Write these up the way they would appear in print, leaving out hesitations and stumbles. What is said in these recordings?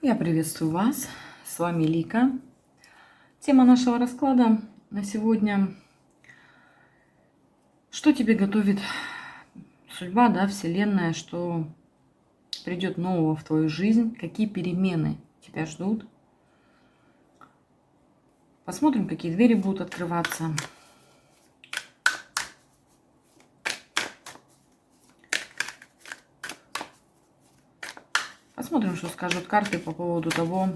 Я приветствую вас, с вами Лика. Тема нашего расклада на сегодня: что тебе готовит судьба, да, Вселенная, что придет нового в твою жизнь, какие перемены тебя ждут. Посмотрим, какие двери будут открываться. Посмотрим, что скажут карты по поводу того,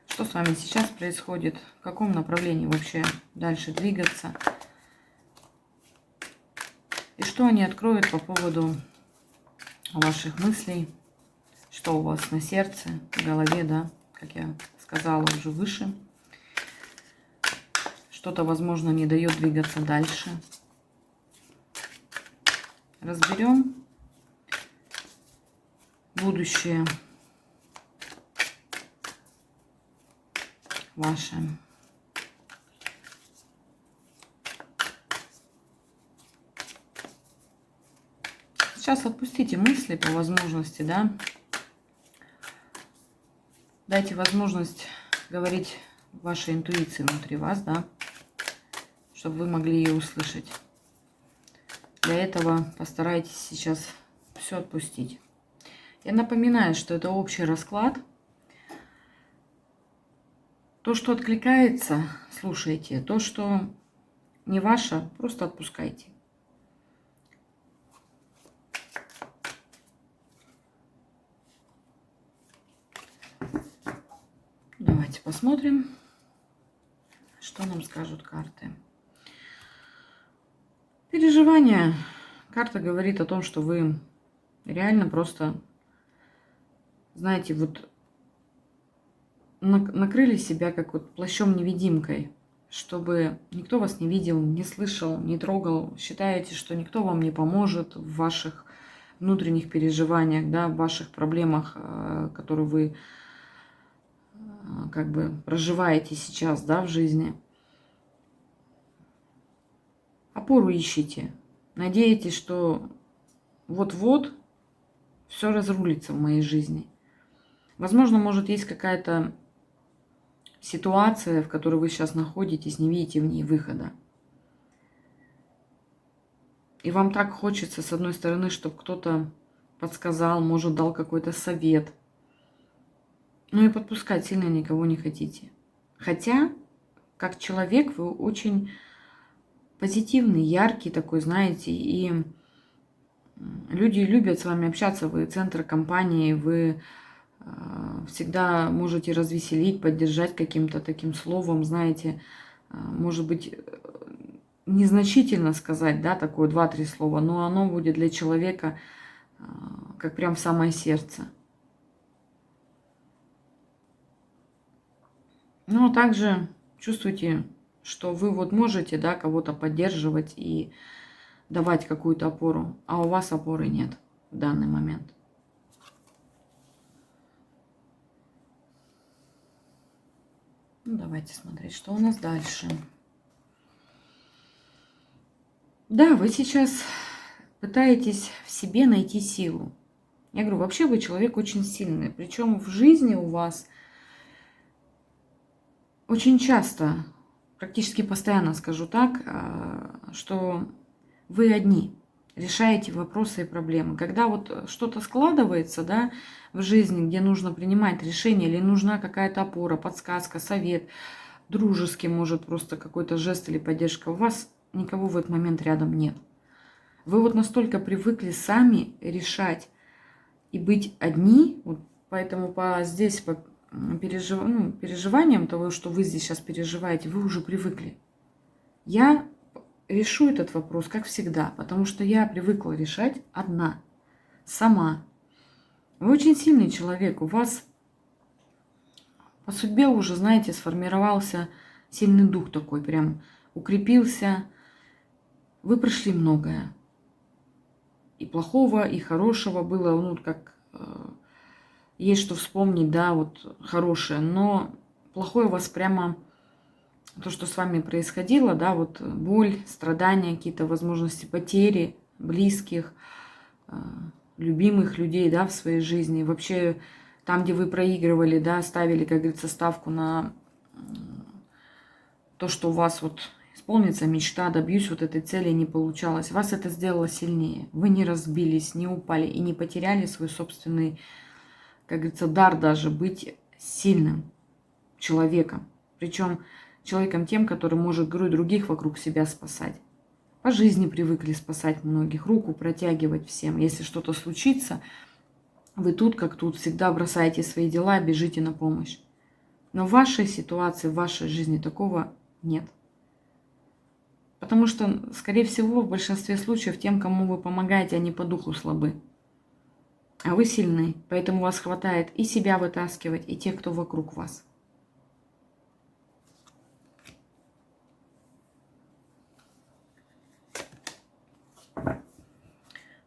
что с вами сейчас происходит, в каком направлении вообще дальше двигаться. И что они откроют по поводу ваших мыслей, что у вас на сердце, в голове, да, как я сказала уже выше. Что-то, возможно, не дает двигаться дальше. Разберем будущее ваше. Сейчас отпустите мысли по возможности, да. Дайте возможность говорить вашей интуиции внутри вас, да, чтобы вы могли ее услышать. Для этого постарайтесь сейчас все отпустить. Я напоминаю, что это общий расклад. То, что откликается, слушайте. То, что не ваше, просто отпускайте. Давайте посмотрим, что нам скажут карты. Переживания. Карта говорит о том, что вы реально просто, знаете, вот накрыли себя как вот плащом-невидимкой, чтобы никто вас не видел, не слышал, не трогал. Считаете, что никто вам не поможет в ваших внутренних переживаниях, да, в ваших проблемах, которые вы как бы проживаете сейчас, да, в жизни. Опору ищите. Надеетесь, что вот-вот все разрулится в моей жизни. Возможно, может, есть какая-то ситуация, в которой вы сейчас находитесь, не видите в ней выхода. И вам так хочется, с одной стороны, чтобы кто-то подсказал, может, дал какой-то совет. Но и подпускать сильно никого не хотите. Хотя, как человек, вы очень позитивный, яркий такой, знаете, и люди любят с вами общаться, вы центр компании, вы всегда можете развеселить, поддержать каким-то таким словом, знаете, может быть, незначительно сказать, да, такое 2-3 слова, но оно будет для человека как прям в самое сердце. Ну, а также чувствуйте, что вы вот можете, да, кого-то поддерживать и давать какую-то опору, а у вас опоры нет в данный момент. Ну, давайте смотреть, что у нас дальше. Да, вы сейчас пытаетесь в себе найти силу. Я говорю, вообще вы человек очень сильный. Причем в жизни у вас очень часто, практически постоянно скажу так, что вы одни решаете вопросы и проблемы. Когда вот что-то складывается, да, в жизни, где нужно принимать решение, или нужна какая-то опора, подсказка, совет, дружеский, может, просто какой-то жест или поддержка, у вас никого в этот момент рядом нет. Вы вот настолько привыкли сами решать и быть одни, вот поэтому здесь по переживаниям того, что вы здесь сейчас переживаете, вы уже привыкли. Я решу этот вопрос, как всегда, потому что я привыкла решать одна, сама. Вы очень сильный человек, у вас по судьбе уже, знаете, сформировался сильный дух такой, прям укрепился. Вы прошли многое. И плохого, и хорошего было, ну, как есть что вспомнить, да, вот хорошее. Но плохое у вас прямо то, что с вами происходило, да, вот боль, страдания, какие-то возможности потери близких, любимых людей, да, в своей жизни. Вообще там, где вы проигрывали, да, ставили, как говорится, ставку на то, что у вас вот исполнится мечта, добьюсь вот этой цели, не получалось. Вас это сделало сильнее. Вы не разбились, не упали и не потеряли свой собственный, как говорится, дар даже быть сильным человеком. Причем человеком тем, который может, говорю, других вокруг себя спасать. По жизни привыкли спасать многих, руку протягивать всем. Если что-то случится, вы тут как тут всегда бросаете свои дела, бежите на помощь. Но в вашей ситуации, в вашей жизни такого нет. Потому что, скорее всего, в большинстве случаев тем, кому вы помогаете, они по духу слабы. А вы сильны, поэтому вас хватает и себя вытаскивать, и тех, кто вокруг вас.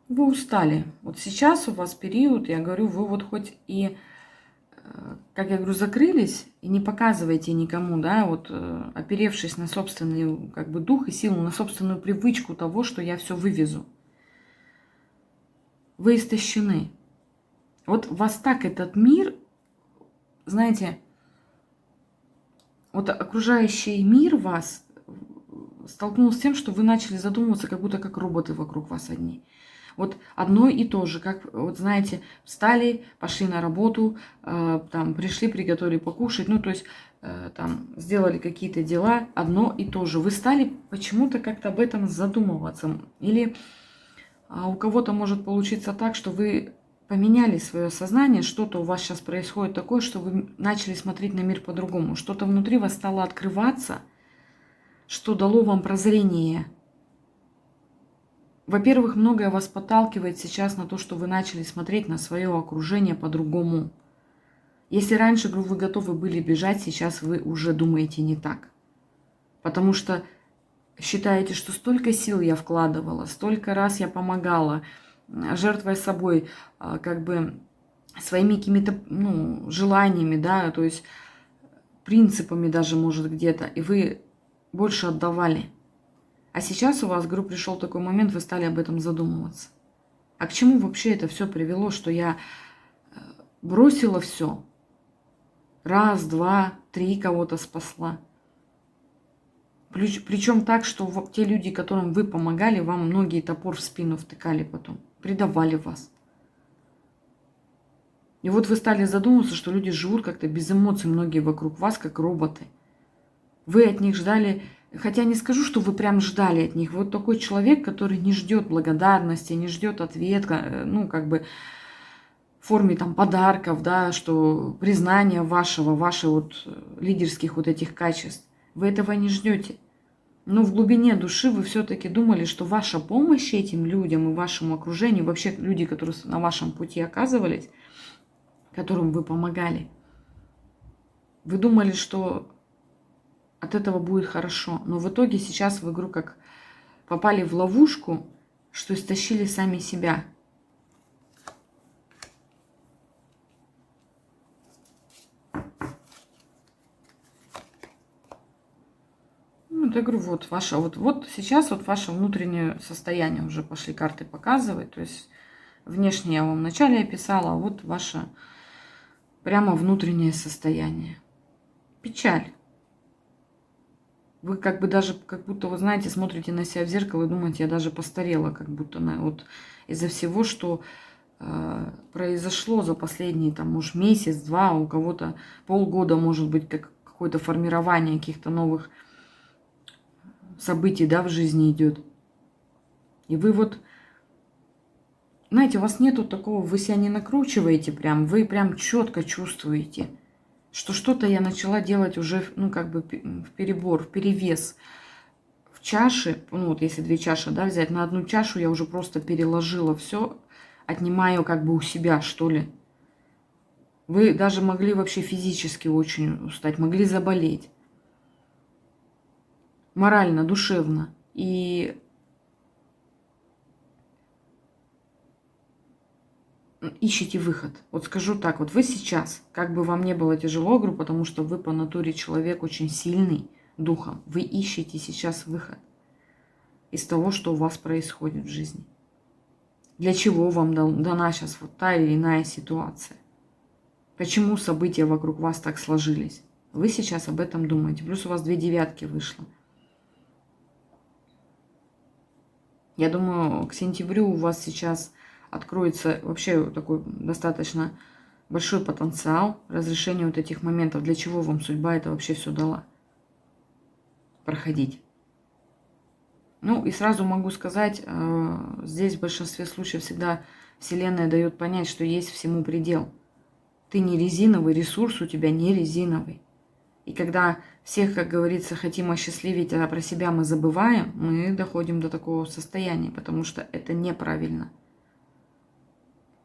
Вы устали. Вот сейчас у вас период, я говорю, вы вот хоть и, как я говорю, закрылись и не показываете никому, да, вот оперевшись на собственный как бы дух и силу, на собственную привычку того, что я все вывезу. Вы истощены. Вот вас так этот мир, знаете, вот окружающий мир вас столкнулся с тем, что вы начали задумываться, как будто как роботы вокруг вас одни. Вот одно и то же, как, вот знаете, встали, пошли на работу, там, пришли, приготовили покушать, ну, то есть, там, сделали какие-то дела, одно и то же. Вы стали почему-то как-то об этом задумываться. Или у кого-то может получиться так, что вы поменяли свое сознание, что-то у вас сейчас происходит такое, что вы начали смотреть на мир по-другому, что-то внутри вас стало открываться, что дало вам прозрение. Во-первых, многое вас подталкивает сейчас на то, что вы начали смотреть на свое окружение по-другому. Если раньше, говорю, вы готовы были бежать, сейчас вы уже думаете не так. Потому что считаете, что столько сил я вкладывала, столько раз я помогала, жертвуя собой, как бы своими какими-то, ну, желаниями, да, то есть принципами даже, может, где-то, и вы больше отдавали. А сейчас у вас, говорю, пришел такой момент, вы стали об этом задумываться. А к чему вообще это все привело, что я бросила все? Раз, два, три кого-то спасла. Причем так, что те люди, которым вы помогали, вам многие топор в спину втыкали потом, предавали вас. И вот вы стали задумываться, что люди живут как-то без эмоций, многие вокруг вас, как роботы. Вы от них ждали, хотя не скажу, что вы прям ждали от них. Вот такой человек, который не ждет благодарности, не ждет ответа, ну, как бы в форме там подарков, да, что признания ваших вот лидерских вот этих качеств. Вы этого не ждете. Но в глубине души вы все-таки думали, что ваша помощь этим людям и вашему окружению, вообще люди, которые на вашем пути оказывались, которым вы помогали, вы думали, что от этого будет хорошо. Но в итоге сейчас вы, говорю, как попали в ловушку, что истощили сами себя. Ну, я говорю, вот ваше, вот сейчас вот ваше внутреннее состояние уже пошли карты показывать. То есть внешне я вам вначале описала, а вот ваше прямо внутреннее состояние. Печаль. Вы как бы даже, как будто, вы знаете, смотрите на себя в зеркало и думаете, я даже постарела, как будто вот из-за всего, что произошло за последние, там, может, месяц-два, у кого-то полгода, может быть, как какое-то формирование каких-то новых событий, да, в жизни идет. И вы вот, знаете, у вас нету такого, вы себя не накручиваете прям, вы прям четко чувствуете, что что-то я начала делать уже, ну, как бы в перебор, в перевес. В чаше, ну, вот если две чаши, да, взять, на одну чашу я уже просто переложила все, отнимаю как бы у себя, что ли. Вы даже могли вообще физически очень устать, могли заболеть. Морально, душевно. И ищите выход. Вот скажу так, вот вы сейчас, как бы вам не было тяжело, говорю, потому что вы по натуре человек очень сильный духом, вы ищете сейчас выход из того, что у вас происходит в жизни. Для чего вам дана сейчас вот та или иная ситуация? Почему события вокруг вас так сложились? Вы сейчас об этом думаете. Плюс у вас 2 девятки вышло. Я думаю, к сентябрю у вас сейчас откроется вообще такой достаточно большой потенциал разрешения вот этих моментов. Для чего вам судьба это вообще все дала? Проходить. Ну и сразу могу сказать, здесь в большинстве случаев всегда Вселенная дает понять, что есть всему предел. Ты не резиновый, ресурс у тебя не резиновый. И когда всех, как говорится, хотим осчастливить, а про себя мы забываем, мы доходим до такого состояния, потому что это неправильно.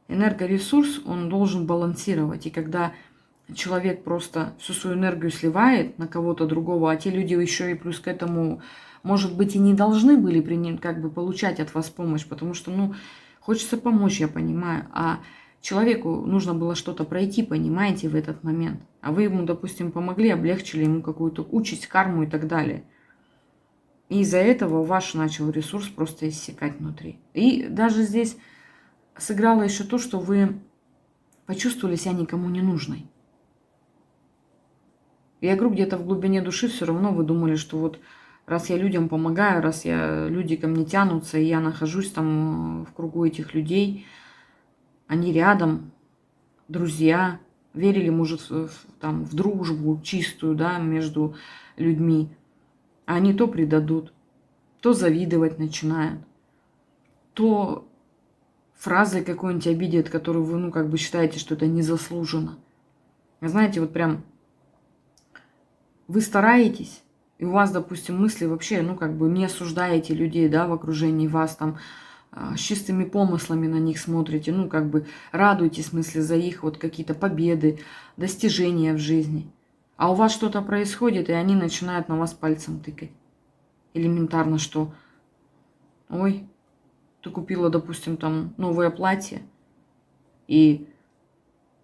Энергоресурс, он должен балансировать. И когда человек просто всю свою энергию сливает на кого-то другого, а те люди еще и плюс к этому, может быть, и не должны были как бы получать от вас помощь, потому что, ну, хочется помочь, я понимаю, а человеку нужно было что-то пройти, понимаете, в этот момент. А вы ему, допустим, помогли, облегчили ему какую-то участь, карму и так далее. И из-за этого ваш начал ресурс просто иссякать внутри. И даже здесь сыграло еще то, что вы почувствовали себя никому не нужной. Я говорю, где-то в глубине души все равно вы думали, что вот раз я людям помогаю, раз люди ко мне тянутся, и я нахожусь там в кругу этих людей, они рядом, друзья, верили, может, там, в дружбу чистую, да, между людьми, а они то предадут, то завидовать начинают, то фразой какой-нибудь обидят, которую вы, ну, как бы считаете, что это незаслуженно. Знаете, вот прям вы стараетесь, и у вас, допустим, мысли вообще, ну, как бы не осуждаете людей, да, в окружении вас, там, с чистыми помыслами на них смотрите, ну, как бы радуетесь, в смысле, за их вот какие-то победы, достижения в жизни. А у вас что-то происходит, и они начинают на вас пальцем тыкать. Элементарно, что, ой, ты купила, допустим, там новое платье, и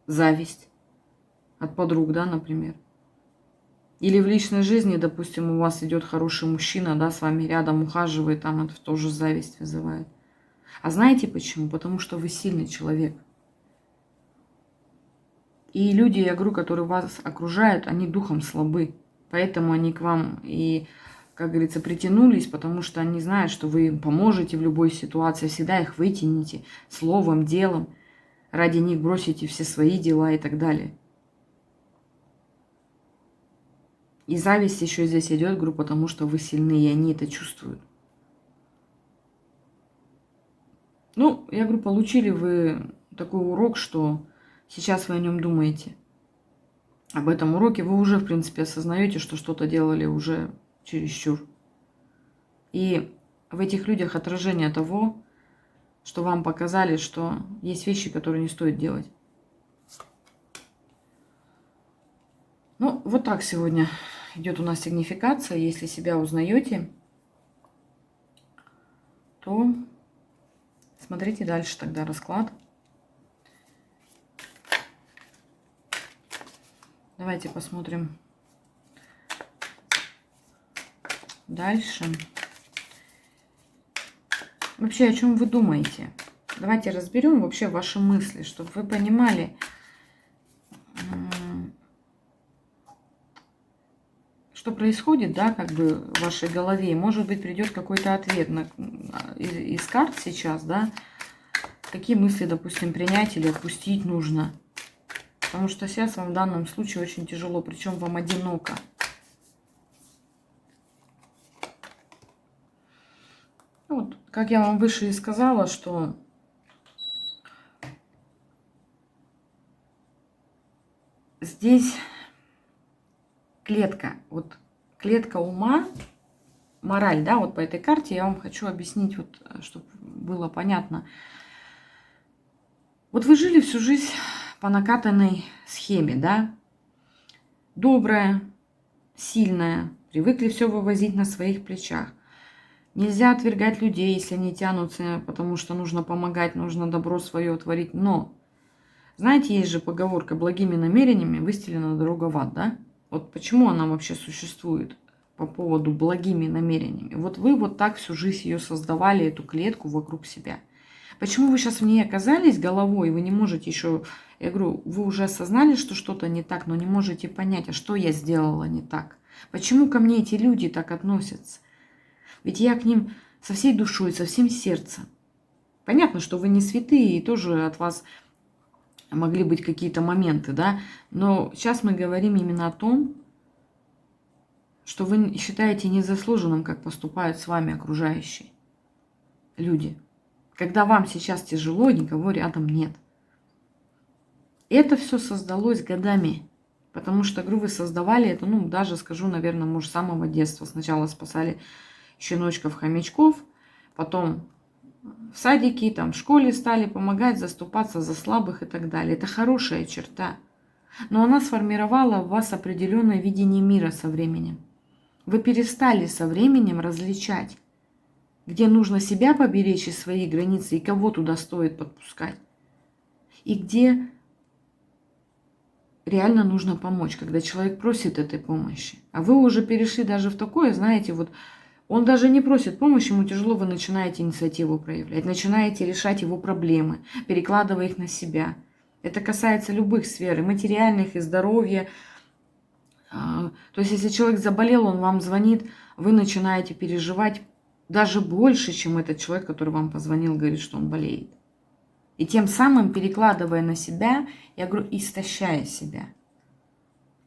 зависть от подруг, да, например. Или в личной жизни, допустим, у вас идет хороший мужчина, да, с вами рядом ухаживает, там это тоже зависть вызывает. А знаете почему? Потому что вы сильный человек. И люди, я говорю, которые вас окружают, они духом слабы. Поэтому они к вам и, как говорится, притянулись, потому что они знают, что вы им поможете в любой ситуации, всегда их вытянете словом, делом, ради них бросите все свои дела и так далее. И зависть еще здесь идет, говорю, потому что вы сильны, и они это чувствуют. Ну, я говорю, получили вы такой урок, что сейчас вы о нем думаете. Об этом уроке вы уже, в принципе, осознаете, что что-то делали уже чересчур. И в этих людях отражение того, что вам показали, что есть вещи, которые не стоит делать. Ну, вот так сегодня идет у нас сигнификация. Если себя узнаете, то смотрите дальше тогда расклад. Давайте посмотрим дальше. Вообще, о чем вы думаете? Давайте разберем вообще ваши мысли, чтобы вы понимали, что происходит, да, как бы в вашей голове. Может быть, придет какой-то ответ из карт сейчас, да, какие мысли, допустим, принять или отпустить нужно. Потому что сейчас вам в данном случае очень тяжело, причем вам одиноко. Вот, как я вам выше и сказала, что здесь клетка, вот клетка ума, мораль, да, вот по этой карте я вам хочу объяснить, вот, чтобы было понятно. Вот вы жили всю жизнь по накатанной схеме, да, добрая, сильная, привыкли все вывозить на своих плечах. Нельзя отвергать людей, если они тянутся, потому что нужно помогать, нужно добро свое творить. Но, знаете, есть же поговорка: благими намерениями выстелена дорога в ад, да? Вот почему она вообще существует по поводу благими намерениями? Вот вы вот так всю жизнь ее создавали, эту клетку вокруг себя. Почему вы сейчас в ней оказались головой, вы не можете еще, я говорю, вы уже осознали, что что-то не так, но не можете понять, а что я сделала не так? Почему ко мне эти люди так относятся? Ведь я к ним со всей душой, со всем сердцем. Понятно, что вы не святые, и тоже от вас могли быть какие-то моменты, да, но сейчас мы говорим именно о том, что вы считаете незаслуженным, как поступают с вами окружающие люди. Когда вам сейчас тяжело, никого рядом нет. Это все создалось годами. Потому что, говорю, вы создавали это, ну, даже скажу, наверное, может, с самого детства. Сначала спасали щеночков-хомячков, потом в садике, там, в школе стали помогать, заступаться за слабых и так далее. Это хорошая черта. Но она сформировала в вас определенное видение мира со временем. Вы перестали со временем различать, где нужно себя поберечь и свои границы, и кого туда стоит подпускать. И где реально нужно помочь, когда человек просит этой помощи. А вы уже перешли даже в такое, знаете, вот он даже не просит помощи, ему тяжело, вы начинаете инициативу проявлять, начинаете решать его проблемы, перекладывая их на себя. Это касается любых сфер, и материальных, и здоровья. То есть, если человек заболел, он вам звонит, вы начинаете переживать даже больше, чем этот человек, который вам позвонил, говорит, что он болеет. И тем самым, перекладывая на себя, я говорю, истощая себя.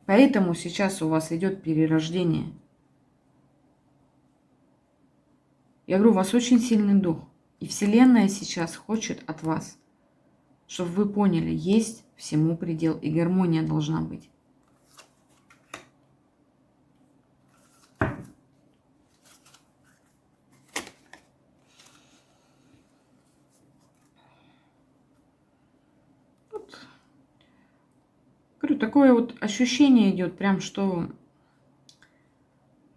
Поэтому сейчас у вас идет перерождение. Я говорю, у вас очень сильный дух. И Вселенная сейчас хочет от вас, чтобы вы поняли, есть всему предел, и гармония должна быть. Говорю, такое вот ощущение идет, прям что,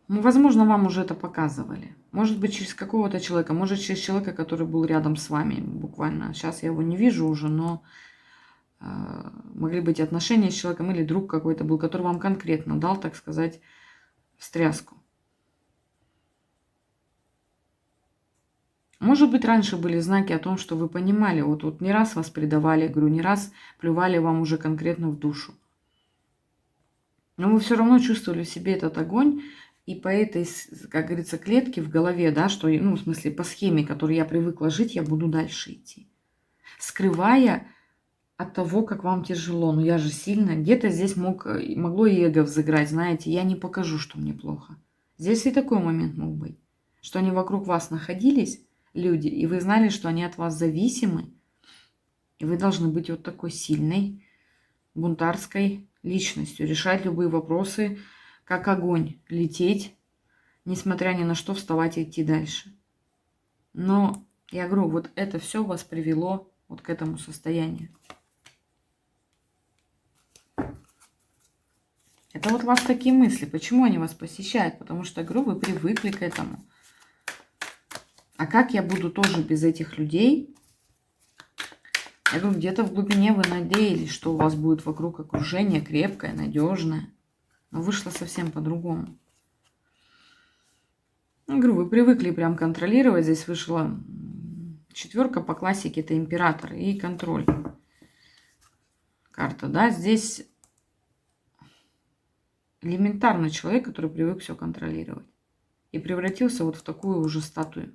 ну, возможно, вам уже это показывали. Может быть, через какого-то человека, может, через человека, который был рядом с вами буквально. Сейчас я его не вижу уже, но могли быть отношения с человеком или друг какой-то был, который вам конкретно дал, так сказать, встряску. Может быть, раньше были знаки о том, что вы понимали, вот не раз вас предавали, говорю, не раз плювали вам уже конкретно в душу. Но вы все равно чувствовали в себе этот огонь, и по этой, как говорится, клетке в голове, да, что, ну, в смысле, по схеме, которой я привыкла жить, я буду дальше идти. Скрывая от того, как вам тяжело. Но я же сильная. Где-то здесь могло и эго взыграть, знаете, я не покажу, что мне плохо. Здесь и такой момент мог быть, что они вокруг вас находились, люди, и вы знали, что они от вас зависимы, и вы должны быть вот такой сильной, бунтарской личностью, решать любые вопросы, как огонь, лететь, несмотря ни на что, вставать и идти дальше. Но, я говорю, вот это все вас привело вот к этому состоянию. Это вот у вас такие мысли. Почему они вас посещают? Потому что, я говорю, вы привыкли к этому. А как я буду тоже без этих людей? Я говорю, где-то в глубине вы надеялись, что у вас будет вокруг окружение крепкое, надежное. Но вышло совсем по-другому. Я говорю, вы привыкли прям контролировать. Здесь вышла четверка по классике, это император и контроль. Карта, да, здесь элементарный человек, который привык все контролировать. И превратился вот в такую уже статую.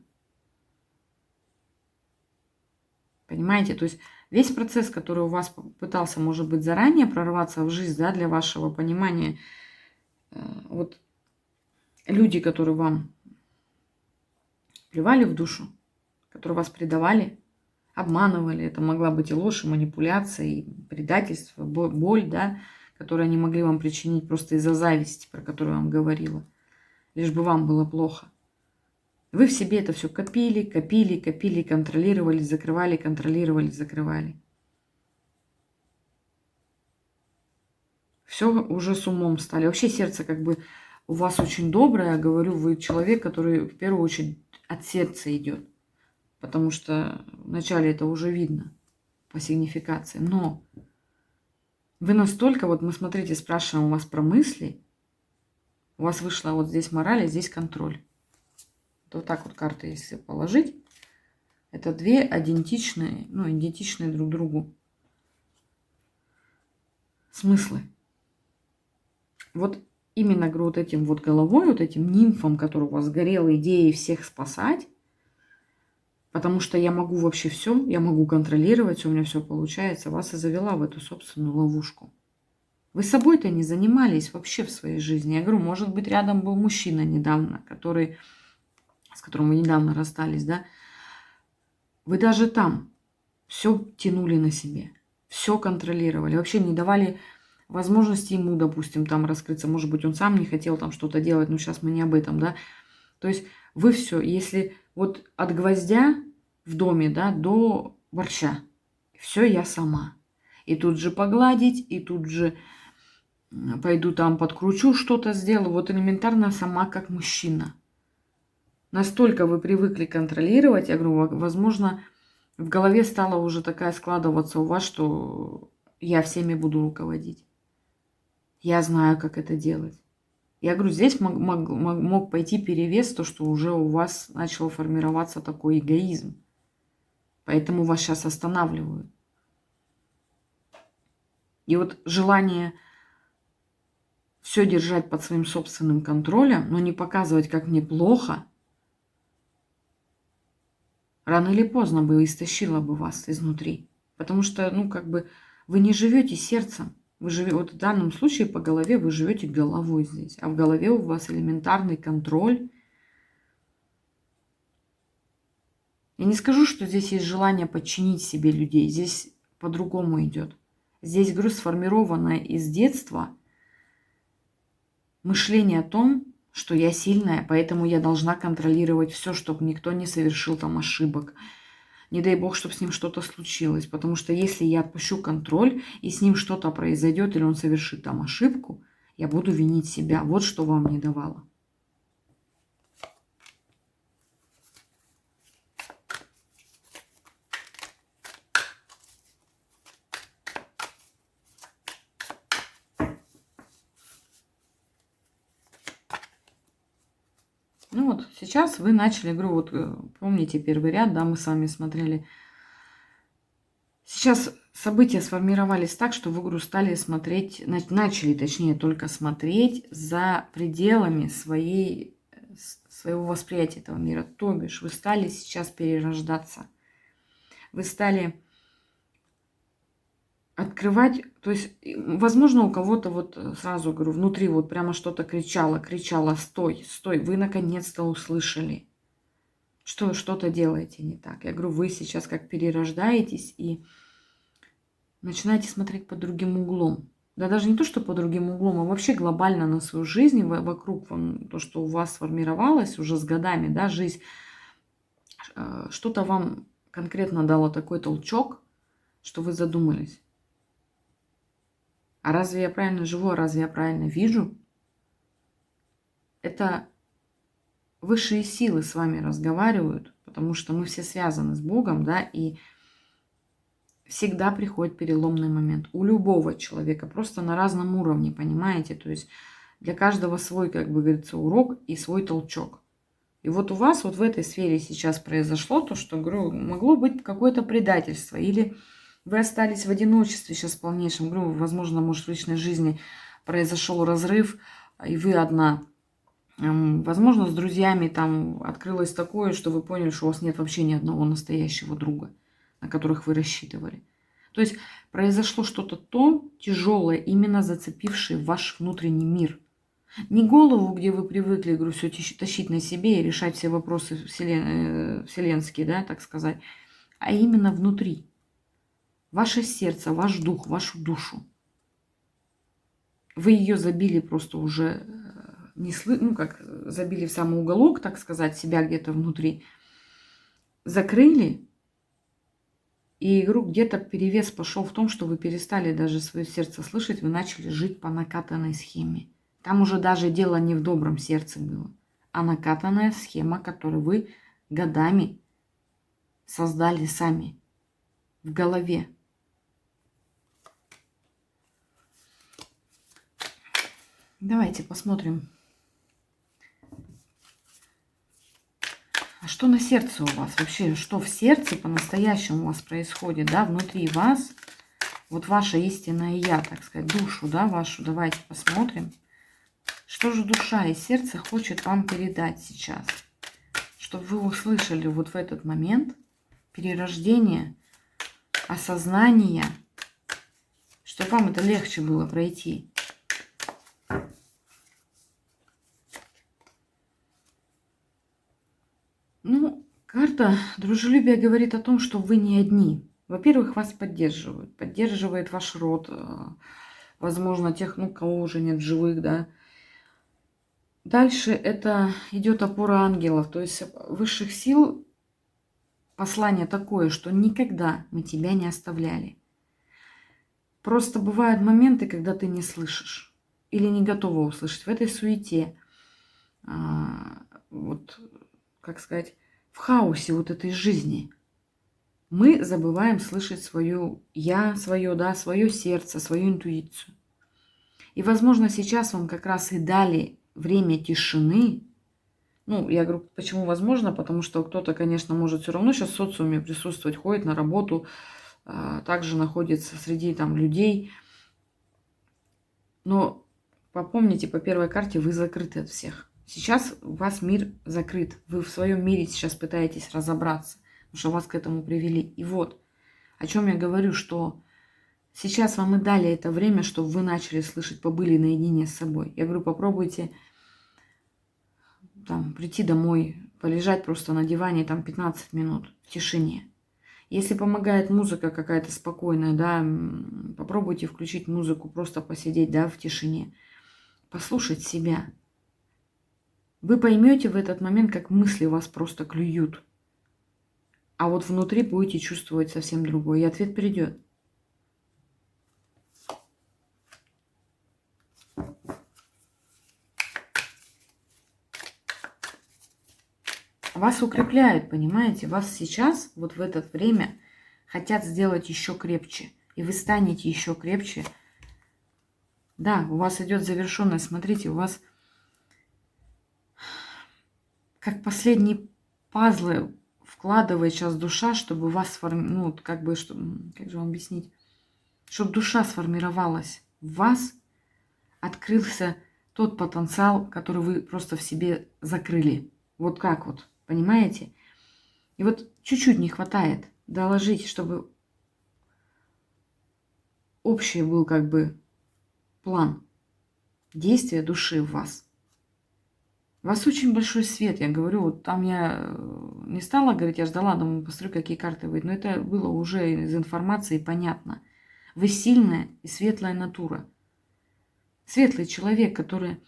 Понимаете? То есть весь процесс, который у вас пытался, может быть, заранее прорваться в жизнь, да, для вашего понимания, вот люди, которые вам плевали в душу, которые вас предавали, обманывали, это могла быть и ложь, и манипуляция, и предательство, боль, да, которую они могли вам причинить просто из-за зависти, про которую я вам говорила, лишь бы вам было плохо. Вы в себе это все копили, копили, копили, контролировали, закрывали, контролировали, закрывали. Все уже с умом стали. Вообще сердце как бы у вас очень доброе. Говорю, вы человек, который в первую очередь от сердца идет. Потому что вначале это уже видно по сигнификации. Но вы настолько, вот мы, смотрите, спрашиваем у вас про мысли. У вас вышла вот здесь мораль, а здесь контроль. Вот так вот карты, если положить, Это две идентичные, ну, идентичные друг другу смыслы. Вот именно, говорю, вот этим вот головой, вот этим нимфом, который у вас горел идеей всех спасать, потому что я могу вообще все, я могу контролировать, у меня все получается, вас и завела в эту собственную ловушку. Вы собой-то не занимались вообще в своей жизни. Я говорю, может быть, рядом был мужчина недавно, с которым вы недавно расстались, да? Вы даже там все тянули на себе, все контролировали, вообще не давали возможности ему, допустим, там раскрыться. Может быть, он сам не хотел там что-то делать, но сейчас мы не об этом, да? То есть вы все, если вот от гвоздя в доме, да, до борща, все я сама. И тут же погладить, и тут же пойду там подкручу что-то, сделаю. Вот элементарно сама как мужчина. Настолько вы привыкли контролировать, я говорю, возможно, в голове стала уже такая складываться у вас, что я всеми буду руководить. Я знаю, как это делать. Я говорю, здесь мог пойти перевес то, что уже у вас начал формироваться такой эгоизм. Поэтому вас сейчас останавливают. И вот желание все держать под своим собственным контролем, но не показывать, как мне плохо, рано или поздно бы истощило бы вас изнутри. Потому что, ну, как бы, вы не живете сердцем. Вы живете, вот в данном случае по голове вы живете головой здесь. А в голове у вас элементарный контроль. Я не скажу, что здесь есть желание подчинить себе людей. Здесь по-другому идет. Здесь, говорю, сформированное из детства мышление о том, что я сильная, поэтому я должна контролировать все, чтобы никто не совершил там ошибок. Не дай бог, чтобы с ним что-то случилось. Потому что если я отпущу контроль, и с ним что-то произойдет, или он совершит там ошибку, я буду винить себя. Вот что вам не давало. Ну вот, сейчас вы начали, говорю, вот помните первый ряд, да, мы с вами смотрели. Сейчас события сформировались так, что вы, говорю, стали смотреть, начали, точнее, только смотреть за пределами своего восприятия этого мира. То бишь, вы стали сейчас перерождаться. Вы стали открывать, то есть, возможно, у кого-то вот сразу, говорю, внутри вот прямо что-то кричало, стой, стой, вы наконец-то услышали, что что-то делаете не так. Я говорю, вы сейчас как перерождаетесь и начинаете смотреть под другим углом. Да даже не то, что под другим углом, а вообще глобально на свою жизнь, вокруг то, что у вас сформировалось уже с годами, да, жизнь, что-то вам конкретно дало такой толчок, что вы задумались. А разве я правильно живу, а разве я правильно вижу? Это высшие силы с вами разговаривают, потому что мы все связаны с Богом, да, и всегда приходит переломный момент. У любого человека, просто на разном уровне, понимаете? То есть для каждого свой, как бы говорится, урок и свой толчок. И вот у вас вот в этой сфере сейчас произошло то, что, говорю, могло быть какое-то предательство, или вы остались в одиночестве сейчас в полнейшем, говорю, возможно, может, в личной жизни произошел разрыв, и вы одна. Возможно, с друзьями там открылось такое, что вы поняли, что у вас нет вообще ни одного настоящего друга, на которых вы рассчитывали. То есть произошло что-то то тяжелое, именно зацепившее ваш внутренний мир. Не голову, где вы привыкли, говорю, все тащить на себе и решать все вопросы вселенские, да, так сказать, а именно внутри. Ваше сердце, ваш дух, вашу душу. Вы ее забили просто уже, ну как, забили в самый уголок, так сказать, себя где-то внутри. Закрыли. И, говорю, где-то перевес пошел в том, что вы перестали даже свое сердце слышать, вы начали жить по накатанной схеме. Там уже даже дело не в добром сердце было, а накатанная схема, которую вы годами создали сами в голове. Давайте посмотрим, что на сердце у вас? Вообще, что в сердце по-настоящему у вас происходит, да, внутри вас? Вот ваше истинное я, так сказать, душу, да, вашу. Давайте посмотрим. Что же душа и сердце хочет вам передать сейчас? Чтобы вы услышали вот в этот момент перерождение, осознание, чтобы вам это легче было пройти. Ну, карта дружелюбия говорит о том, что вы не одни. Во-первых, вас поддерживают. Поддерживает ваш род. Возможно, тех, ну, кого уже нет в живых, да. Дальше это идет опора ангелов. То есть высших сил послание такое, что никогда мы тебя не оставляли. Просто бывают моменты, когда ты не слышишь или не готова услышать. В этой суете, вот, как сказать, в хаосе вот этой жизни мы забываем слышать свое я, свое, да, свое сердце, свою интуицию. И, возможно, сейчас вам как раз и дали время тишины. Ну, я говорю, почему возможно? Потому что кто-то, конечно, может все равно сейчас в социуме присутствовать, ходит на работу, также находится среди там людей. Но попомните, по первой карте вы закрыты от всех. Сейчас у вас мир закрыт. Вы в своем мире сейчас пытаетесь разобраться, потому что вас к этому привели. И вот, о чем я говорю, что сейчас вам и дали это время, чтобы вы начали слышать, побыли наедине с собой. Я говорю, попробуйте там прийти домой, полежать просто на диване там 15 минут в тишине. Если помогает музыка какая-то спокойная, да, попробуйте включить музыку, просто посидеть, да, в тишине, послушать себя. Вы поймете в этот момент, как мысли вас просто клюют. А вот внутри будете чувствовать совсем другое, и ответ придет. Вас укрепляют, понимаете? Вас сейчас, вот в это время, хотят сделать еще крепче. И вы станете еще крепче. Да, у вас идет завершенность. Смотрите, у вас как последние пазлы вкладывает сейчас душа, чтобы вас ну, как бы, что, как же вам объяснить? Чтобы душа сформировалась в вас, открылся тот потенциал, который вы просто в себе закрыли. Вот как вот, понимаете? И вот чуть-чуть не хватает доложить, чтобы общий был как бы план действия души в вас. У вас очень большой свет, я говорю, вот там я не стала говорить, я ждала, думаю, посмотрю, какие карты выйдут, но это было уже из информации понятно. Вы сильная и светлая натура. Светлый человек, который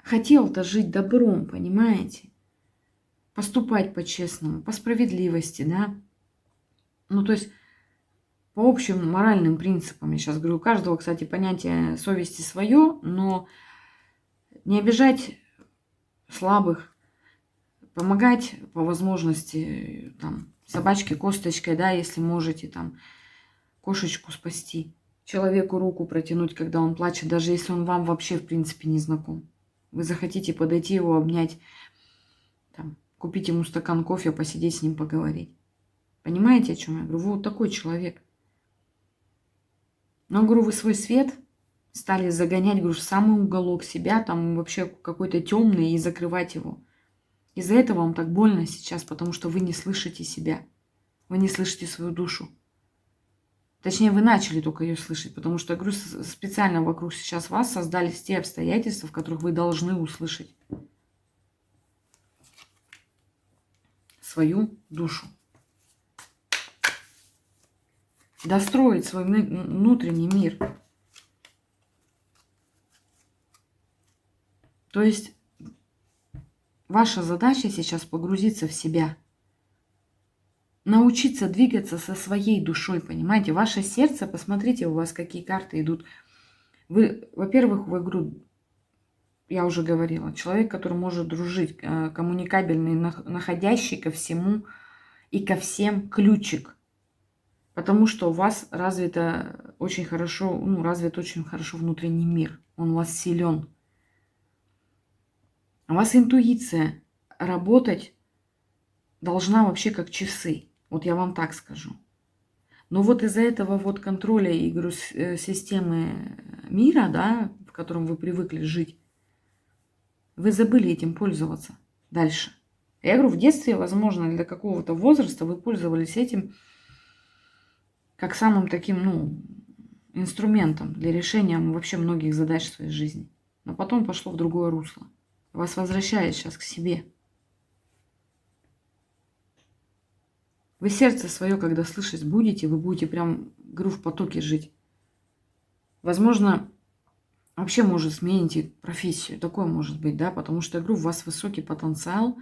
хотел-то жить добром, понимаете? Поступать по-честному, по справедливости, да? Ну, то есть по общим моральным принципам, я сейчас говорю, у каждого, кстати, понятие совести свое, но не обижать слабых, помогать по возможности, там, собачке косточкой, да, если можете, там, кошечку спасти, человеку руку протянуть, когда он плачет, даже если он вам вообще, в принципе, не знаком. Вы захотите подойти его, обнять, там, купить ему стакан кофе, посидеть с ним, поговорить. Понимаете, о чем я говорю? Вы вот такой человек. Но, говорю, вы свой свет стали загонять, говорю, в самый уголок себя, там вообще какой-то темный, и закрывать его. Из-за этого вам так больно сейчас, потому что вы не слышите себя. Вы не слышите свою душу. Точнее, вы начали только ее слышать, потому что, я говорю, специально вокруг сейчас вас создались те обстоятельства, в которых вы должны услышать свою душу. Достроить свой внутренний мир. То есть ваша задача сейчас погрузиться в себя. Научиться двигаться со своей душой, понимаете? Ваше сердце, посмотрите, у вас какие карты идут. Вы, во-первых, в игру, я уже говорила, человек, который может дружить, коммуникабельный, находящий ко всему и ко всем ключик. Потому что у вас развито очень хорошо, ну, развит очень хорошо внутренний мир. Он у вас силен. У вас интуиция работать должна вообще как часы. Вот я вам так скажу. Но вот из-за этого вот контроля и, говорю, системы мира, да, в котором вы привыкли жить, вы забыли этим пользоваться дальше. Я говорю, в детстве, возможно, для какого-то возраста вы пользовались этим как самым таким, ну, инструментом для решения вообще многих задач в своей жизни. Но потом пошло в другое русло. Вас возвращает сейчас к себе. Вы сердце свое, когда слышать будете, вы будете прям, говорю, в потоке жить. Возможно, вообще может смените профессию. Такое может быть, да, потому что, я говорю, у вас высокий потенциал,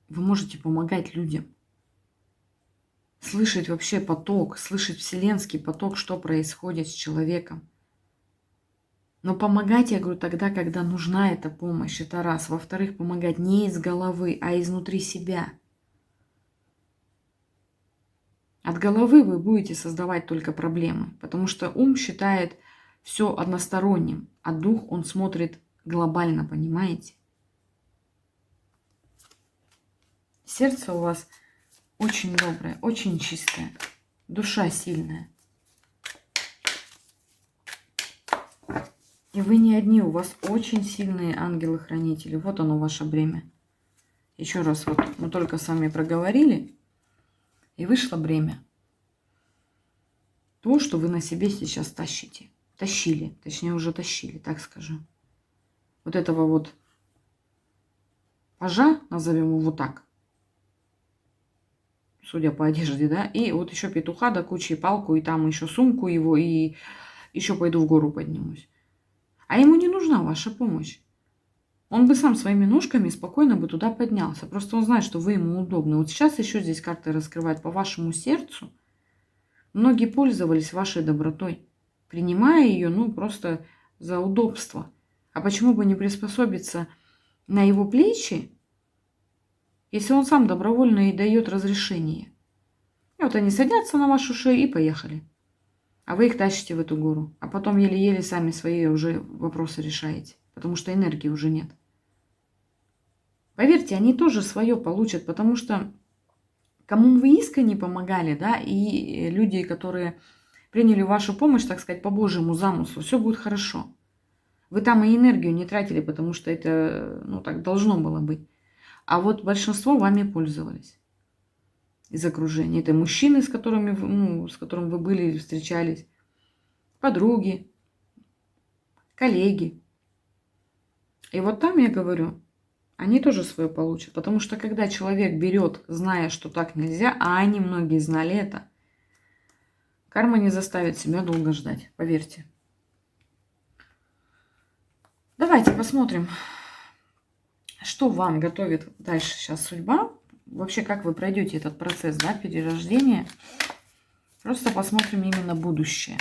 вы можете помогать людям. Слышать вообще поток, слышать вселенский поток, что происходит с человеком. Но помогать, я говорю, тогда, когда нужна эта помощь, это раз. Во-вторых, помогать не из головы, а изнутри себя. От головы вы будете создавать только проблемы, потому что ум считает все односторонним, а дух, он смотрит глобально, понимаете? Сердце у вас очень доброе, очень чистое, душа сильная. И вы не одни, у вас очень сильные ангелы-хранители. Вот оно, ваше бремя. Еще раз, вот мы только с вами проговорили, и вышло бремя. То, что вы на себе сейчас тащите. Тащили, точнее уже тащили, так скажу. Вот этого вот пажа, назовем его вот так, судя по одежде, да, и вот еще петуха до кучи, палку, и там еще сумку его, и еще пойду в гору поднимусь. А ему не нужна ваша помощь. Он бы сам своими ножками спокойно бы туда поднялся. Просто он знает, что вы ему удобны. Вот сейчас еще здесь карты раскрывают по вашему сердцу. Многие пользовались вашей добротой, принимая ее, ну, просто за удобство. А почему бы не приспособиться на его плечи, если он сам добровольно и дает разрешение? И вот они садятся на вашу шею и поехали. А вы их тащите в эту гору. А потом еле-еле сами свои уже вопросы решаете. Потому что энергии уже нет. Поверьте, они тоже свое получат. Потому что кому вы искренне помогали, да, и люди, которые приняли вашу помощь, так сказать, по Божьему замыслу, все будет хорошо. Вы там и энергию не тратили, потому что это, ну, так должно было быть. А вот большинство вами пользовались из окружения. Это мужчины, с которыми, с которым вы были или встречались, подруги, коллеги. И вот там, я говорю, они тоже свое получат. Потому что когда человек берет, зная, что так нельзя, а они многие знали это, карма не заставит себя долго ждать, поверьте. Давайте посмотрим, что вам готовит дальше сейчас судьба. Вообще, как вы пройдете этот процесс, да, перерождения. Просто посмотрим именно будущее.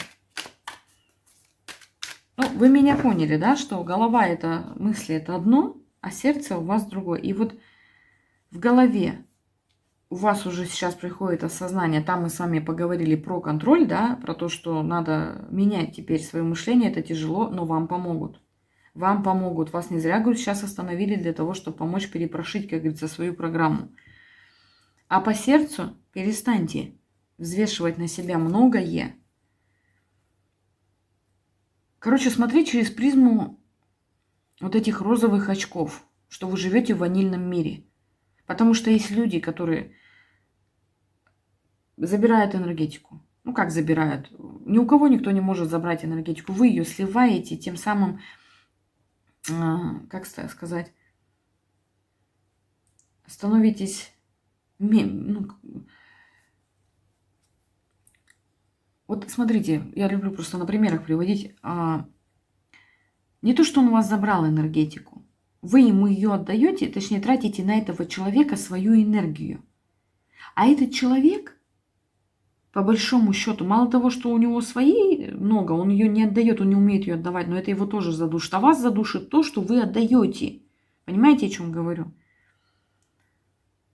Ну, вы меня поняли, да, что голова это мысли это одно, а сердце у вас другое. И вот в голове у вас уже сейчас приходит осознание, там мы с вами поговорили про контроль, да, про то, что надо менять теперь свое мышление, это тяжело, но вам помогут. Вам помогут. Вас не зря, говорю, сейчас остановили для того, чтобы помочь перепрошить, как говорится, свою программу. А по сердцу перестаньте взвешивать на себя многое. Короче, смотри через призму вот этих розовых очков, что вы живете в ванильном мире. Потому что есть люди, которые забирают энергетику. Ну, как забирают? Ни у кого никто не может забрать энергетику. Вы ее сливаете, тем самым, как сказать, становитесь... Ну, вот смотрите, я люблю просто на примерах приводить. Не то, что он у вас забрал энергетику. Вы ему ее отдаете, точнее, тратите на этого человека свою энергию. А этот человек, по большому счету, мало того, что у него своей много, он ее не отдает, он не умеет ее отдавать, но это его тоже задушит. А вас задушит то, что вы отдаете. Понимаете, о чем говорю?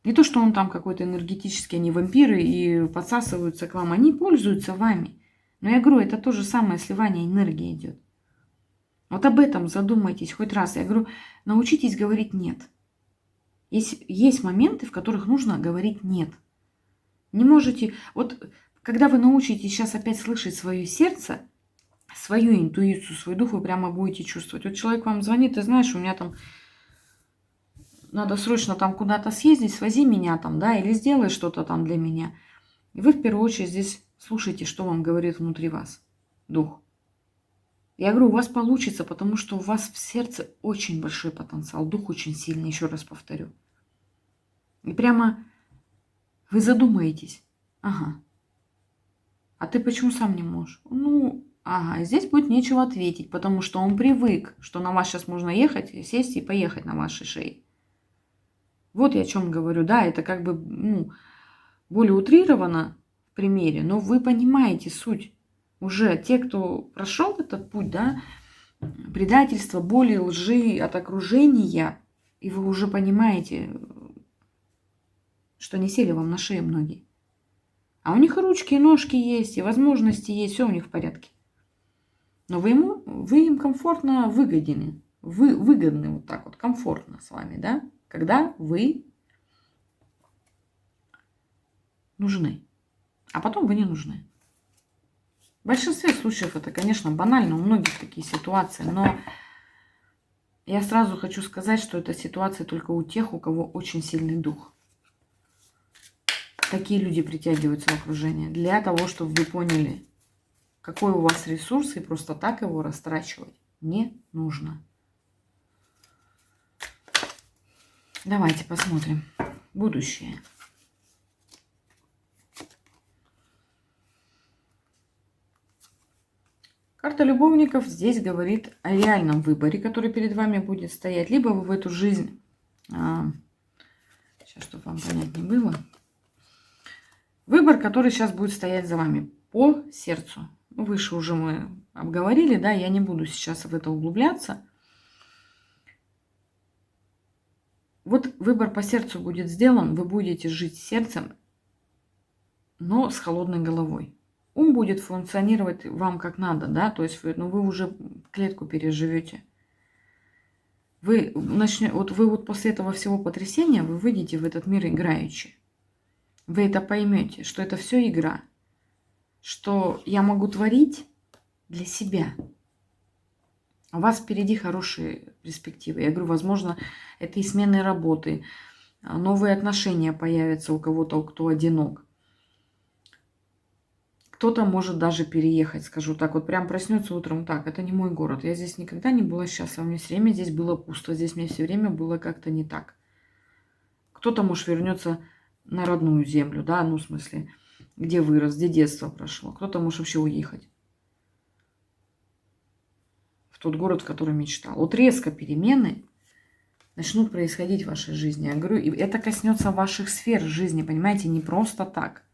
Не то, что он там какой-то энергетический, они вампиры и подсасываются к вам. Они пользуются вами. Но я говорю, это то же самое сливание энергии идет. Вот об этом задумайтесь хоть раз. Я говорю, научитесь говорить «нет». Есть моменты, в которых нужно говорить «нет». Не можете... Вот когда вы научитесь сейчас опять слышать свое сердце, свою интуицию, свой дух, вы прямо будете чувствовать. Вот человек вам звонит, ты знаешь, у меня там надо срочно там куда-то съездить, свози меня там, да, или сделай что-то там для меня. И вы в первую очередь здесь слушайте, что вам говорит внутри вас дух. Я говорю, у вас получится, потому что у вас в сердце очень большой потенциал, дух очень сильный, еще раз повторю. И прямо вы задумаетесь, ага, а ты почему сам не можешь? Ну, ага, здесь будет нечего ответить, потому что он привык, что на вас сейчас можно ехать, сесть и поехать на вашей шее. Вот я о чем говорю, да, это как бы, ну, более утрировано в примере, но вы понимаете суть. Уже те, кто прошел этот путь, да, предательства, боли, лжи от окружения, и вы уже понимаете, что не сели вам на шею многие. А у них и ручки, и ножки есть, и возможности есть, все у них в порядке. Но вы им комфортно выгодны. Вы выгодны вот так вот, комфортно с вами, да? Когда вы нужны. А потом вы не нужны. В большинстве случаев это, конечно, банально, у многих такие ситуации, но я сразу хочу сказать, что это ситуация только у тех, у кого очень сильный дух. Такие люди притягиваются в окружение для того, чтобы вы поняли, какой у вас ресурс, и просто так его растрачивать не нужно. Давайте посмотрим будущее. Карта любовников здесь говорит о реальном выборе, который перед вами будет стоять. Либо вы в эту жизнь, сейчас, чтобы вам понятнее было, выбор, который сейчас будет стоять за вами по сердцу. Выше уже мы обговорили, да, я не буду сейчас в это углубляться. Вот выбор по сердцу будет сделан, вы будете жить сердцем, но с холодной головой. Ум будет функционировать вам как надо, да, то есть вы уже клетку переживете. Вы вот после этого всего потрясения вы выйдете в этот мир играючи. Вы это поймете, что это все игра, что я могу творить для себя. У вас впереди хорошие перспективы. Я говорю, возможно, это и смены работы, новые отношения появятся у кого-то, кто одинок. Кто-то может даже переехать, скажу так, вот прям проснется утром, так, это не мой город, я здесь никогда не была счастлива, мне все время здесь было пусто, здесь мне все время было как-то не так. Кто-то, может, вернется на родную землю, да, ну, в смысле, где вырос, где детство прошло. Кто-то может вообще уехать в тот город, в который мечтал. Вот резко перемены начнут происходить в вашей жизни. Я говорю, и это коснется ваших сфер жизни, понимаете, не просто так.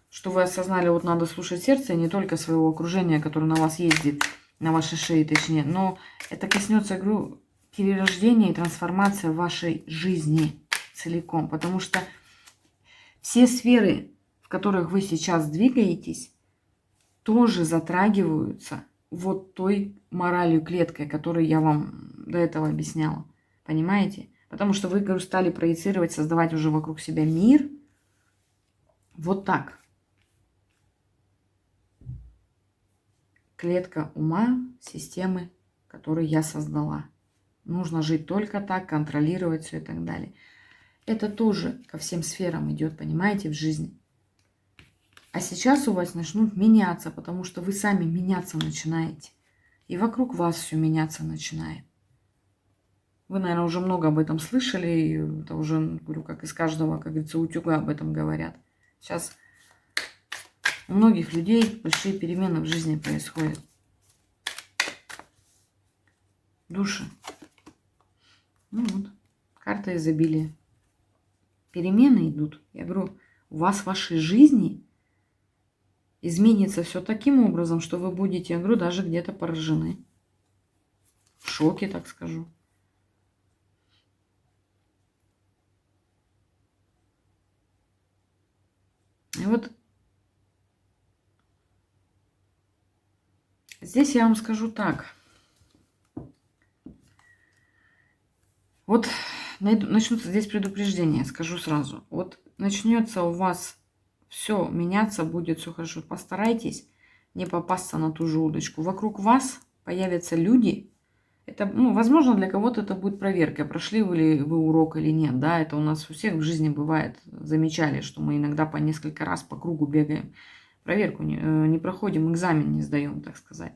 Что вы осознали, вот надо слушать сердце, не только своего окружения, которое на вас ездит, на вашей шее точнее, но это коснется, я говорю, перерождения и трансформации вашей жизни целиком. Потому что все сферы, в которых вы сейчас двигаетесь, тоже затрагиваются вот той моралью клеткой, которую я вам до этого объясняла. Понимаете? Потому что вы, говорю, стали проецировать, создавать уже вокруг себя мир вот так. Клетка ума, системы, которую я создала. Нужно жить только так, контролировать все и так далее. Это тоже ко всем сферам идет, понимаете, в жизни. А сейчас у вас начнут меняться, потому что вы сами меняться начинаете. И вокруг вас все меняться начинает. Вы, наверное, уже много об этом слышали. И это уже, говорю, как из каждого, как говорится, утюга об этом говорят. Сейчас у многих людей большие перемены в жизни происходят. Души. Ну вот, карта изобилия. Перемены идут. Я говорю, у вас в вашей жизни изменится все таким образом, что вы будете, я говорю, даже где-то поражены. В шоке, так скажу. И вот здесь я вам скажу так. Вот начнутся здесь предупреждения, скажу сразу. Вот начнется у вас все меняться, будет все хорошо. Постарайтесь не попасться на ту же удочку. Вокруг вас появятся люди. Это, ну, возможно, для кого-то это будет проверка, прошли вы ли вы урок или нет. Да, это у нас у всех в жизни бывает. Замечали, что мы иногда по несколько раз по кругу бегаем. Проверку не проходим, экзамен не сдаем, так сказать.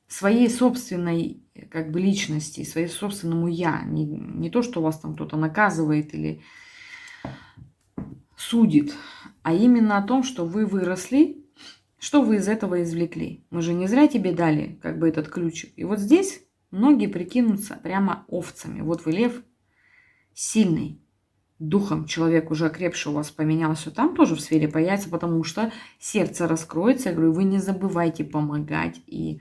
Своей собственной как бы личности, своей собственному я. Не то, что вас там кто-то наказывает или судит, а именно о том, что вы выросли, что вы из этого извлекли. Мы же не зря тебе дали как бы этот ключик. И вот здесь многие прикинутся прямо овцами. Вот вы лев сильный, духом человек уже окрепший у вас поменялся, там тоже в сфере появится, потому что сердце раскроется. Я говорю, вы не забывайте помогать и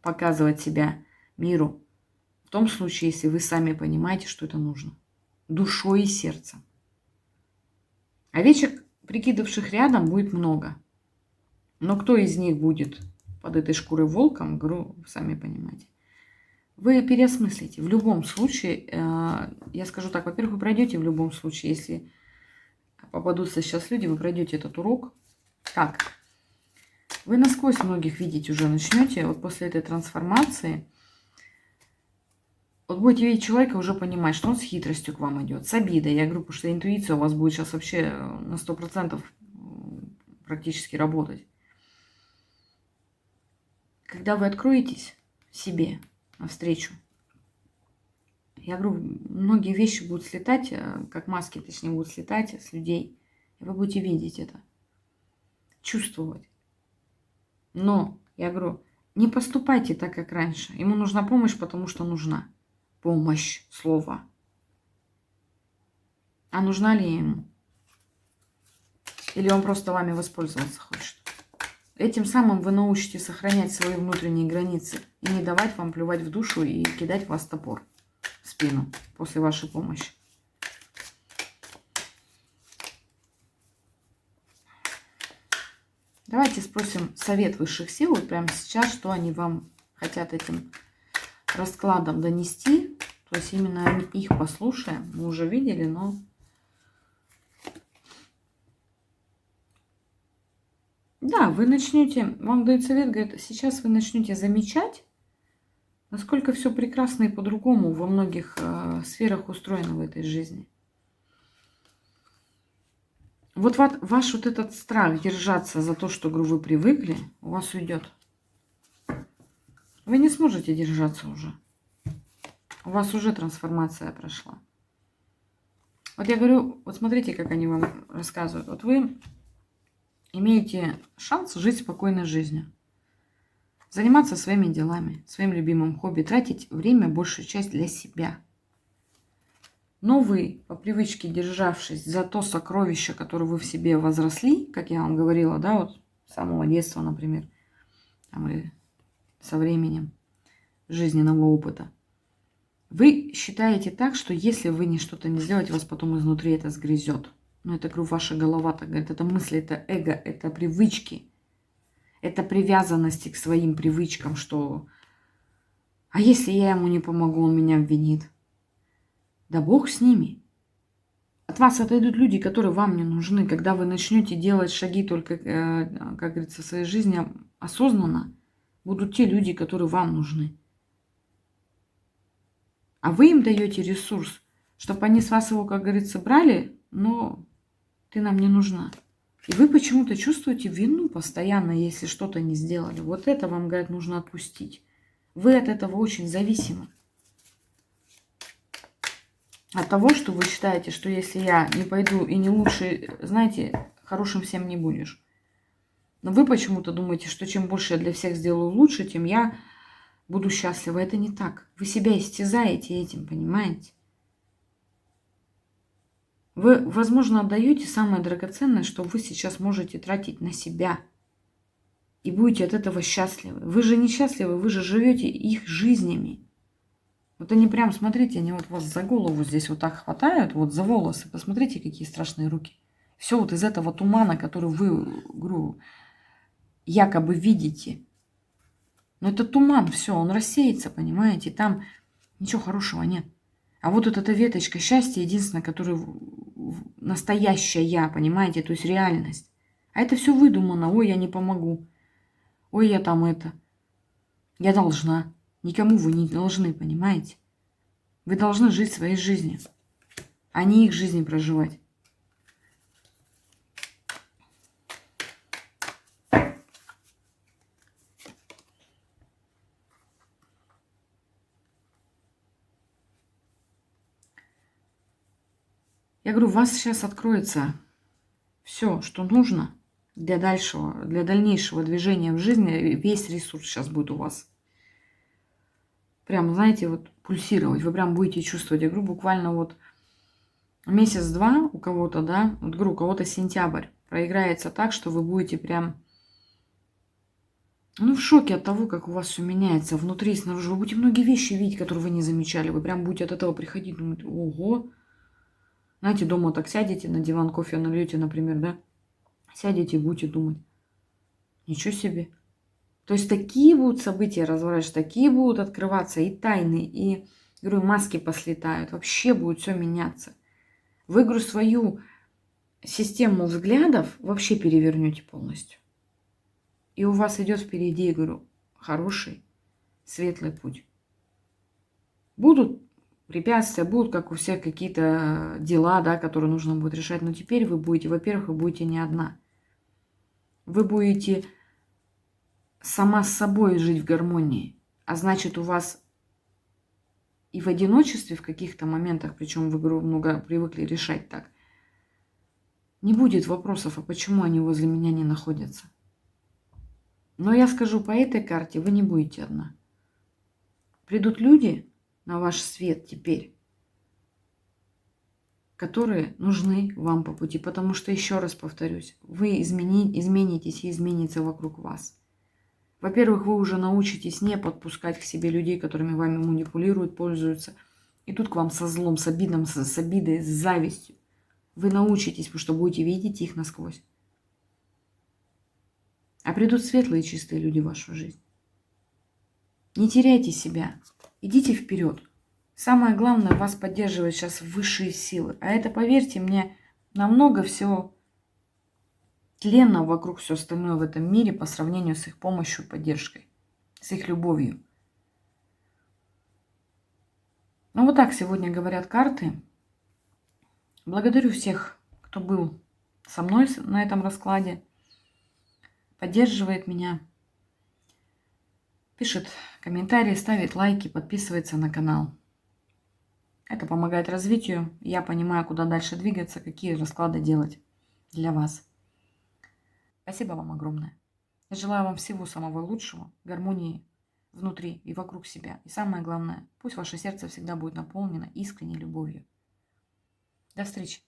показывать себя миру. В том случае, если вы сами понимаете, что это нужно. Душой и сердцем. Овечек, прикидавших рядом, будет много. Но кто из них будет под этой шкурой волком, говорю, сами понимаете. Вы переосмыслите. В любом случае, я скажу так, во-первых, вы пройдете в любом случае, если попадутся сейчас люди, вы пройдете этот урок. Как? Вы насквозь многих видеть уже начнете, вот после этой трансформации. Вот будете видеть человека, уже понимать, что он с хитростью к вам идет, с обидой. Я говорю, потому что интуиция у вас будет сейчас вообще на 100% практически работать. Когда вы откроетесь себе навстречу, я говорю, многие вещи будут слетать, как маски, точнее, будут слетать с людей. И вы будете видеть это, чувствовать. Но, я говорю, не поступайте так, как раньше. Ему нужна помощь, потому что нужна. Помощь, слово. А нужна ли ему? Или он просто вами воспользоваться хочет? Этим самым вы научитесь сохранять свои внутренние границы и не давать вам плевать в душу и кидать в вас топор в спину после вашей помощи. Давайте спросим совет высших сил вот прямо сейчас, что они вам хотят этим раскладом донести. То есть именно их послушаем. Мы уже видели, но... Да, вы начнете, вам дают совет, говорит, сейчас вы начнете замечать, насколько все прекрасно и по-другому во многих сферах устроено в этой жизни. Вот ваш вот этот страх держаться за то, что, говорю, вы привыкли, у вас уйдет. Вы не сможете держаться уже. У вас уже трансформация прошла. Вот я говорю, вот смотрите, как они вам рассказывают. Вот вы имеете шанс жить спокойной жизнью. Заниматься своими делами, своим любимым хобби, тратить время, большую часть для себя. Но вы, по привычке державшись за то сокровище, которое вы в себе возросли, как я вам говорила, да, вот с самого детства, например, там, или со временем жизненного опыта, вы считаете так, что если вы что-то не сделаете, вас потом изнутри это сгрызет. Но это, говорю, ваша голова так говорит, это мысли, это эго, это привычки, это привязанности к своим привычкам, что а если я ему не помогу, он меня обвинит. Да бог с ними. От вас отойдут люди, которые вам не нужны. Когда вы начнете делать шаги только, как говорится, в своей жизни осознанно, будут те люди, которые вам нужны. А вы им даете ресурс, чтобы они с вас его, как говорится, брали, но ты нам не нужна. И вы почему-то чувствуете вину постоянно, если что-то не сделали. Вот это вам, говорят, нужно отпустить. Вы от этого очень зависимы. От того, что вы считаете, что если я не пойду и не лучше, знаете, хорошим всем не будешь. Но вы почему-то думаете, что чем больше я для всех сделаю лучше, тем я буду счастлива. Это не так. Вы себя истязаете этим, понимаете? Вы, возможно, отдаете самое драгоценное, что вы сейчас можете тратить на себя. И будете от этого счастливы. Вы же не счастливы, вы же живете их жизнями. Вот они прям, смотрите, они вот вас за голову здесь вот так хватают, вот за волосы. Посмотрите, какие страшные руки. Все вот из этого тумана, который вы, говорю, якобы видите. Но это туман, все, он рассеется, понимаете? Там ничего хорошего нет. А вот эта веточка счастья единственная, которая настоящая, понимаете, то есть реальность. А это все выдумано. Ой, я не помогу. Ой, я там это. Я должна. Никому вы не должны, понимаете? Вы должны жить своей жизнью, а не их жизни проживать. Я говорю, у вас сейчас откроется все, что нужно для дальнейшего движения в жизни. Весь ресурс сейчас будет у вас. Прям, знаете, вот пульсировать. Вы прям будете чувствовать. Я говорю, буквально вот месяц-два у кого-то, да, вот говорю, у кого-то сентябрь проиграется так, что вы будете прям, в шоке от того, как у вас все меняется внутри и снаружи. Вы будете многие вещи видеть, которые вы не замечали. Вы прям будете от этого приходить, думать, ого. Знаете, дома так сядете на диван, кофе нальете, например, да? Сядете и будете думать, ничего себе. То есть такие будут события разворачиваться, такие будут открываться и тайны, и, говорю, маски послетают. Вообще будет все меняться. Вы, говорю, свою систему взглядов вообще перевернете полностью. И у вас идет впереди, я говорю, хороший, светлый путь. Будут препятствия, будут, как у всех, какие-то дела, да, которые нужно будет решать. Но теперь вы будете, во-первых, вы будете не одна. Вы будете сама с собой жить в гармонии. А значит, у вас и в одиночестве в каких-то моментах, причем вы, говорю, много привыкли решать так, не будет вопросов, а почему они возле меня не находятся. Но я скажу, по этой карте вы не будете одна. Придут люди на ваш свет теперь, которые нужны вам по пути. Потому что, еще раз повторюсь, вы изменитесь и изменится вокруг вас. Во-первых, вы уже научитесь не подпускать к себе людей, которыми вами манипулируют, пользуются. Идут к вам со злом, с обидом, с обидой, с завистью. Вы научитесь, потому что будете видеть их насквозь. А придут светлые и чистые люди в вашу жизнь. Не теряйте себя. Идите вперед. Самое главное, вас поддерживает сейчас высшие силы. А это, поверьте мне, намного всего тленно вокруг все остальное в этом мире по сравнению с их помощью и поддержкой, с их любовью. Ну вот так сегодня говорят карты. Благодарю всех, кто был со мной на этом раскладе, поддерживает меня, пишет комментарии, ставит лайки, подписывается на канал. Это помогает развитию. Я понимаю, куда дальше двигаться, какие расклады делать для вас. Спасибо вам огромное. Я желаю вам всего самого лучшего, гармонии внутри и вокруг себя. И самое главное, пусть ваше сердце всегда будет наполнено искренней любовью. До встречи.